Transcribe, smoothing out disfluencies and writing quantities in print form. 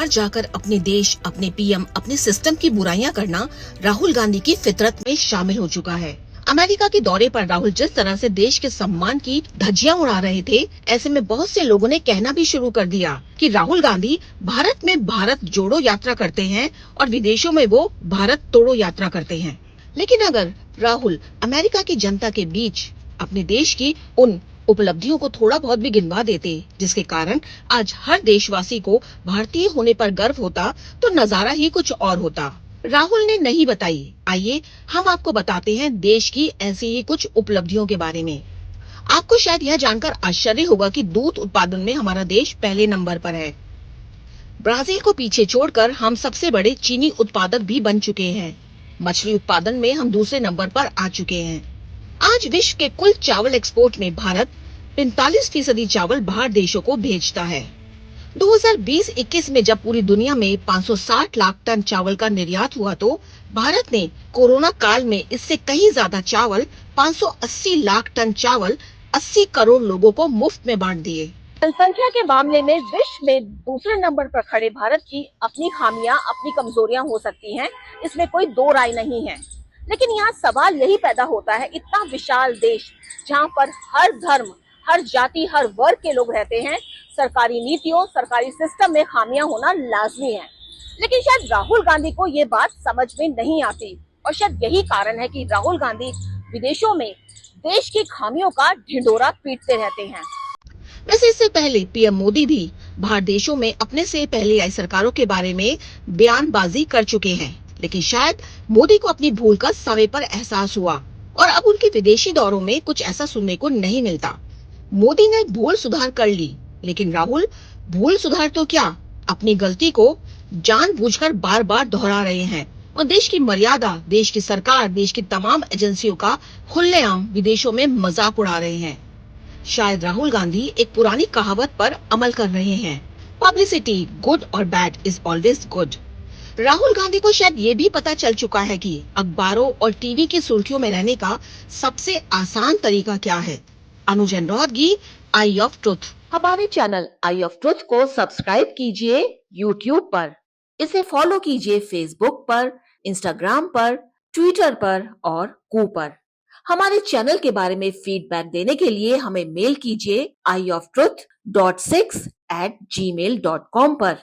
बाहर जाकर अपने देश, अपने पीएम, अपने सिस्टम की बुराइयां करना राहुल गांधी की फितरत में शामिल हो चुका है। अमेरिका के दौरे पर राहुल जिस तरह से देश के सम्मान की धज्जियां उड़ा रहे थे, ऐसे में बहुत से लोगों ने कहना भी शुरू कर दिया कि राहुल गांधी भारत में भारत जोड़ो यात्रा करते हैं और विदेशों में वो भारत तोड़ो यात्रा करते हैं। लेकिन अगर राहुल अमेरिका की जनता के बीच अपने देश की उन उपलब्धियों को थोड़ा बहुत भी गिनवा देते, जिसके कारण आज हर देशवासी को भारतीय होने पर गर्व होता, तो नजारा ही कुछ और होता। राहुल ने नहीं बताई। आइए हम आपको बताते हैं देश की ऐसी ही कुछ उपलब्धियों के बारे में। आपको शायद यह जानकर आश्चर्य होगा कि दूध उत्पादन में हमारा देश पहले नंबर पर है। ब्राजील को पीछे छोड़कर हम सबसे बड़े चीनी उत्पादक भी बन चुके हैं। मछली उत्पादन में हम दूसरे नंबर पर आ चुके हैं। आज विश्व के कुल चावल एक्सपोर्ट में भारत 45% चावल बाहर देशों को भेजता है। 2020-21 में जब पूरी दुनिया में 560 लाख टन चावल का निर्यात हुआ, तो भारत ने कोरोना काल में इससे कहीं ज्यादा चावल 580 लाख टन चावल 80 करोड़ लोगों को मुफ्त में बांट दिए। जनसंख्या के मामले में विश्व में दूसरे नंबर पर खड़े भारत की अपनी खामियां, अपनी कमजोरियां हो सकती हैं, इसमें कोई दो राय नहीं है। लेकिन यहाँ सवाल यही पैदा होता है, इतना विशाल देश जहाँ पर हर धर्म, हर जाति, हर वर्ग के लोग रहते हैं, सरकारी नीतियों, सरकारी सिस्टम में खामियां होना लाजमी है। लेकिन शायद राहुल गांधी को ये बात समझ में नहीं आती, और शायद यही कारण है कि राहुल गांधी विदेशों में देश की खामियों का ढिंढोरा पीटते रहते हैं। वैसे इससे पहले पीएम मोदी भी बाहर देशों में अपने से पहले आई सरकारों के बारे में बयानबाजी कर चुके हैं, लेकिन शायद मोदी को अपनी भूल का समय पर एहसास हुआ और अब उनके विदेशी दौरों में कुछ ऐसा सुनने को नहीं मिलता। मोदी ने भूल सुधार कर ली, लेकिन राहुल भूल सुधार तो क्या, अपनी गलती को जानबूझकर बार बार दोहरा रहे हैं और देश की मर्यादा, देश की सरकार, देश की तमाम एजेंसियों का खुलेआम विदेशों में मजाक उड़ा रहे हैं। शायद राहुल गांधी एक पुरानी कहावत पर अमल कर रहे हैं, पब्लिसिटी गुड और bad is always good. Rahul Gandhi को शायद ये भी पता चल चुका है कि अखबारों और टीवी की सुर्खियों में रहने का सबसे आसान तरीका क्या है। अनुज की आई ऑफ ट्रुथ। हमारे चैनल आई ऑफ ट्रुथ को सब्सक्राइब कीजिए यूट्यूब पर, इसे फॉलो कीजिए फेसबुक पर, इंस्टाग्राम पर, ट्विटर पर और कू पर। हमारे चैनल के बारे में फीडबैक देने के लिए हमें मेल कीजिए ioftruth.6@gmail.com पर।